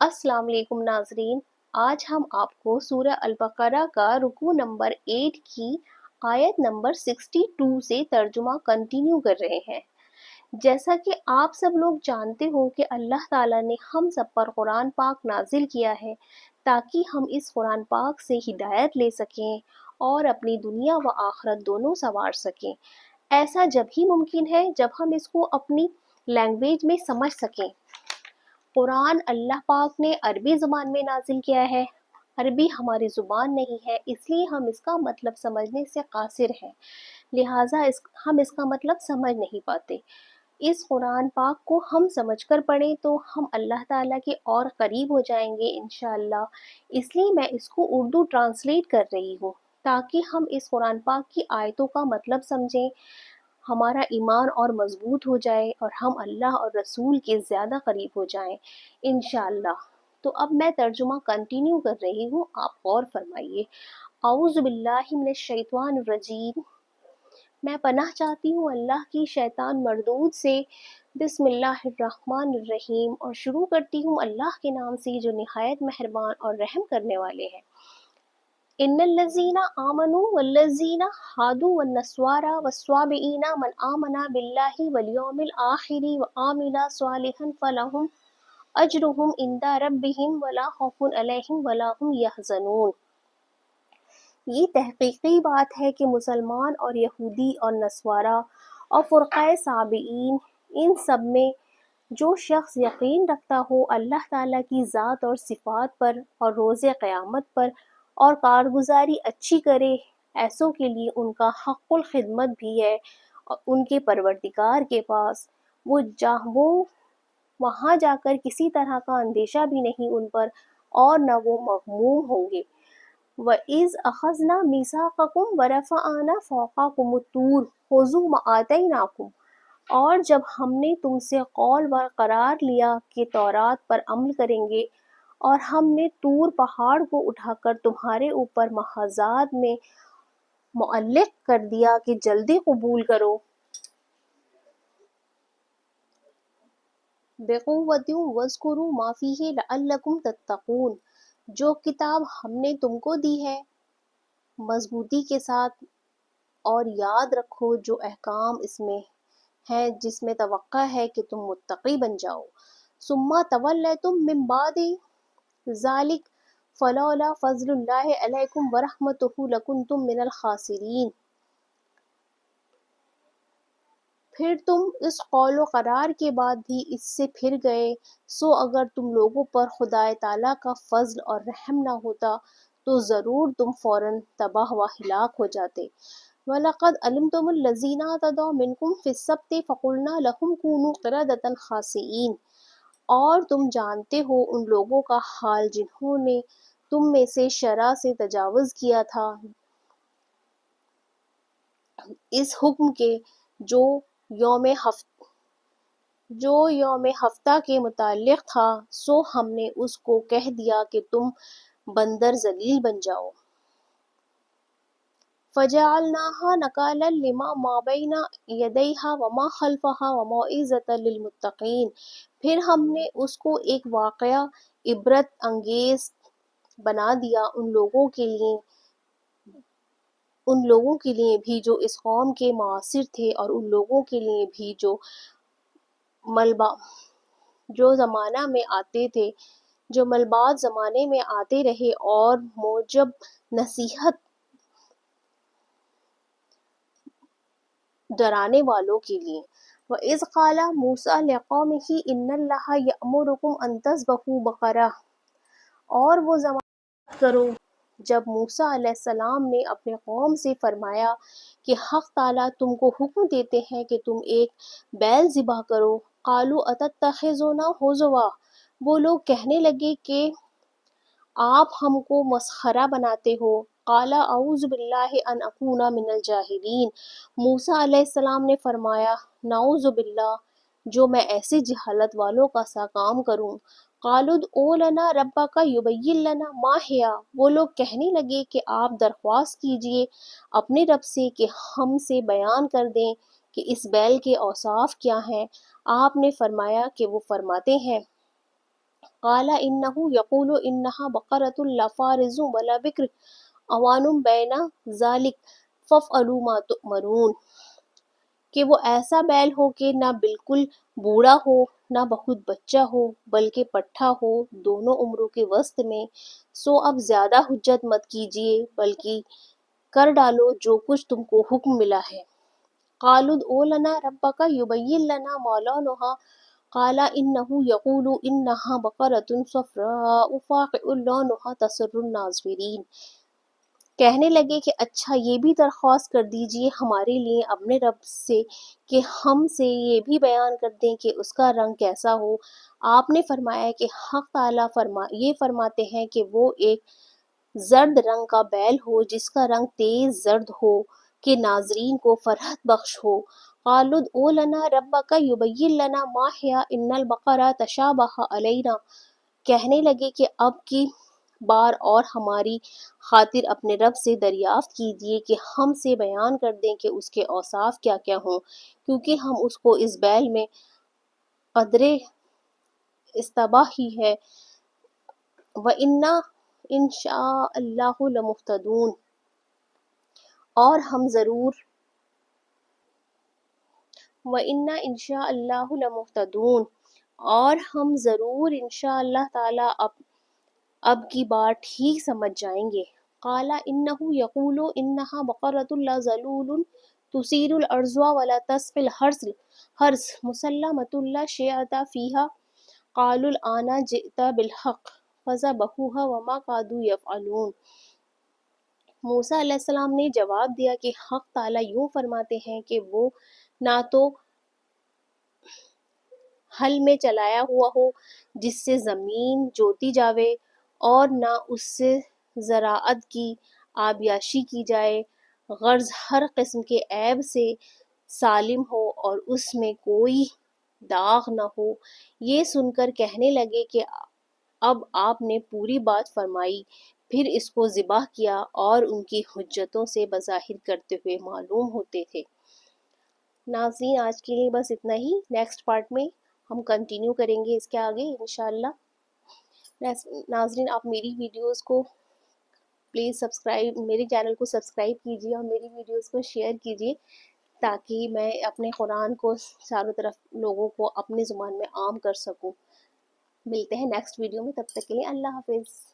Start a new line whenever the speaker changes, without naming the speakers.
अस्सलाम वालेकुम नाजरीन। आज हम आपको सूरह अल-बकरा का रुकू नंबर 8 की आयत नंबर 62 से तर्जुमा कंटिन्यू कर रहे हैं। जैसा कि आप सब लोग जानते हो कि अल्लाह ताला ने हम सब पर कुरान पाक नाजिल किया है ताकि हम इस कुरान पाक से हिदायत ले सकें और अपनी दुनिया व आखिरत दोनों संवार सकें। ऐसा जब ही मुमकिन है जब हम इसको अपनी लैंग्वेज में समझ सकें। कुरान अल्लाह पाक ने अरबी ज़ुबान में नाजिल किया है। अरबी हमारी ज़ुबान नहीं है, इसलिए हम इसका मतलब समझने से कासिर हैं, लिहाजा हम इसका मतलब समझ नहीं पाते। इस कुरान पाक को हम समझकर पढ़ें तो हम अल्लाह ताला के और करीब हो जाएंगे इंशाअल्लाह। इसलिए मैं इसको उर्दू ट्रांसलेट कर रही हूँ ताकि हम इस कुरान पाक की आयतों का मतलब समझें, हमारा ईमान और मजबूत हो जाए और हम अल्लाह और रसूल के ज़्यादा करीब हो जाएं इंशाअल्लाह। तो अब मैं तर्जुमा कंटिन्यू कर रही हूँ, आप गौर फरमाइए। औज़ु बिल्लाहि मिनश शैतानिर रजीम। मैं पनाह चाहती हूँ अल्लाह की शैतान मरदूद से। बिस्मिल्लाहिर्रहमानिर्रहीम। और शुरू करती हूँ अल्लाह के नाम से जो निहायत मेहरबान और रहम करने वाले हैं। इन्नल्लज़ीना आमनू वल्लज़ीना हादू वन्नस्वारा वस्वाबिईना मन आमना बिल्लाहि वल यौमिल आखिरि व आमिला स्वालिहन फलहुम अजरुहुम इंदा रब्बिहिम वला खौफुन अलैहिम वला हुम यहज़नून। ये तहकीकी बात है कि मुसलमान और यहूदी और नस्वारा और फ़ुरक़ाए साबिईन, इन सब में जो शख्स यकीन रखता हो अल्लाह ताला की ज़ात और सिफ़ात पर और रोज़े क़यामत पर और कारगुजारी अच्छी करे, ऐसों के लिए उनका हक़्क़ुल खिदमत भी है और उनके परवरदिगार के पास। वो वहाँ जाकर किसी तरह का अंदेशा भी नहीं उन पर और न वो मग़मूम होंगे। वइज़ अख़ज़ना मीसाक़कुम वरफ़अना फ़ौक़कुमुत-तूर ख़ुज़ू मा आतैनाकुम। और जब हमने तुमसे कौल व करार लिया कि तौरात पर अमल करेंगे और हमने तूर पहाड़ को उठाकर तुम्हारे ऊपर महाज़ात में मुअल्लिक़ कर दिया कि जल्दी कबूल करो। बेक़ुव्वतिन वज़्कुरू मा फ़ीहि लअल्लकुम तत्तक़ून। जो किताब हमने तुमको दी है मजबूती के साथ, और याद रखो जो अहकाम इसमें है जिसमें तवक्का है कि तुम मुत्तक़ी बन जाओ। सुम्मा तवल्लैतुम मिन बादि ज़ालिक फ़लौला फ़ज़्लुल्लाहि अलैकुम व रहमतुहु लकुन्तुम मिनल ख़ासिरीन। फिर तुम इस कौल व करार के बाद भी इससे फिर गए, सो अगर तुम लोगों पर खुदाए ताला का फ़ज़्ल और रहम न होता तो ज़रूर तुम फ़ौरन तबाह व हिलाक हो जाते। वलक़द अलिमतुमुल्लज़ीना तदौ मिनकुम फ़िस्सब्ति फ़क़ुलना लहुम कूनू क़िरदतन ख़ासिईन। और तुम जानते हो उन लोगों का हाल जिन्होंने तुम में से शरा से तजावुज़ किया था इस हुक्म के जो यौम हफ्ता के मुताल्लिक़ था, सो हमने उसको कह दिया कि तुम बंदर ज़लील बन जाओ। फ़जअलनाहा नकालन लिमा माबैना यदैहा वमा खल्फ़हा व मौइज़तन लिलमुत्तक़ीन। फिर हमने उसको एक वाक़या इबरत अंगेज़ बना दिया उन लोगों के लिए भी जो इस कौम के मुआसिर थे और उन लोगों के लिए भी जो ज़माना में आते थे, जो मलबाद ज़माने में आते रहे, और मौजब नसीहत डराने वालों के लिए। वइज़ क़ाला मूसा लिक़ौमिही इन्नल्लाहा यअमुरुकुम अन तज़्बहू बक़रा। और वो ज़माना करो जब मूसा अलैहिस्सलाम ने अपने कौम से फरमाया कि हक़ ताला तुमको हुक्म देते हैं कि तुम एक बैल ज़िबा करो। क़ालू अतत्तख़िज़ुना हुज़ुवा। वो लोग कहने लगे कि आप हमको मसखरा बनाते हो। क़ाला अऊज़ु बिल्लाहि अन अकूना मिनल जाहिलीन। मूसा अलैहिस्सलाम ने फरमाया, नाऊज़ु बिल्लाह, जो मैं ऐसे जहालत वालों का सा काम करूं। क़ालुदउ लना रब्बका युबय्यिन लना मा हिया। वो लोग कहने लगे कि आप दरख्वास्त कीजिए अपने रब से कि हमसे बयान कर दें कि इस बैल के औसाफ क्या हैं। आपने फरमाया कि वो फरमाते हैं, قال إنه يقول إنها بقرة لا فارض ولا بكر عوان بين ذلك فافعلوا ما تؤمرون، کہ وہ ایسا بیل ہو کہ نہ بالکل بوڑھا ہو نہ بہت بچہ ہو بلکہ پٹھا ہو دونوں عمروں کے وسط میں، سو اب زیادہ حجت مت کیجیے بلکہ کر ڈالو جو کچھ تم کو حکم ملا ہے۔ قالوا ادع لنا ربک یبین لنا ما لونها قال انه یقول انها بقرة صفراء فاقع لونها تسر الناظرین، کہنے لگے کہ اچھا یہ بھی درخواست کر دیجئے ہمارے لیے اپنے رب سے کہ ہم سے یہ بھی بیان کر دیں کہ اس کا رنگ کیسا ہو۔ آپ نے فرمایا کہ حق تعالیٰ یہ فرماتے ہیں کہ وہ ایک زرد رنگ کا بیل ہو جس کا رنگ تیز زرد ہو کہ ناظرین کو فرحت بخش ہو۔ قالوا ادع لنا ربک یبین لنا ما ہی ان البقرہ تشابہ علینا، کہنے لگے کہ اب کی بار اور ہماری خاطر اپنے رب سے دریافت کیجیے کہ ہم سے بیان کر دیں کہ اس کے اوصاف کیا کیا ہوں، کیونکہ ہم اس کو اس بیل میں قدر استباح ہی ہے۔ وَإِنَّا إِن شاء اللہ لمہتدون، اور ہم ضرور وَإِنَّا إِن شاء اللہ لمہتدون، اور ہم ضرور انشاء اللہ تعالیٰ اب کی بار ٹھیک سمجھ جائیں گے۔ قال انه يقول انها بقرة لا ذلول تثير الارض ولا تسقي الحرث مسلمة لا شية فيها قالوا الآن جئت بالحق فذبحوها وما كادوا يفعلون۔ موسیٰ علیہ السلام نے جواب دیا کہ حق تعالیٰ یوں فرماتے ہیں کہ وہ نہ تو ہل میں چلایا ہوا ہو جس سے زمین جوتی جاوے اور نہ اس سے زراعت کی آبیاشی کی جائے، غرض ہر قسم کے عیب سے سالم ہو اور اس میں کوئی داغ نہ ہو۔ یہ سن کر کہنے لگے کہ اب آپ نے پوری بات فرمائی، پھر اس کو ذبح کیا اور ان کی حجتوں سے بظاہر کرتے ہوئے معلوم ہوتے تھے۔ ناظرین آج کے لیے بس اتنا ہی، نیکسٹ پارٹ میں ہم کنٹینیو کریں گے اس کے آگے انشاءاللہ۔ ناظرین آپ میری ویڈیوز کو پلیز میرے چینل کو سبسکرائب کیجیے اور میری ویڈیوز کو شیئر کیجیے تاکہ میں اپنے قرآن کو چاروں طرف لوگوں کو اپنی زبان میں عام کر سکوں۔ ملتے ہیں نیکسٹ ویڈیو میں، تب تک کے لیے اللہ حافظ۔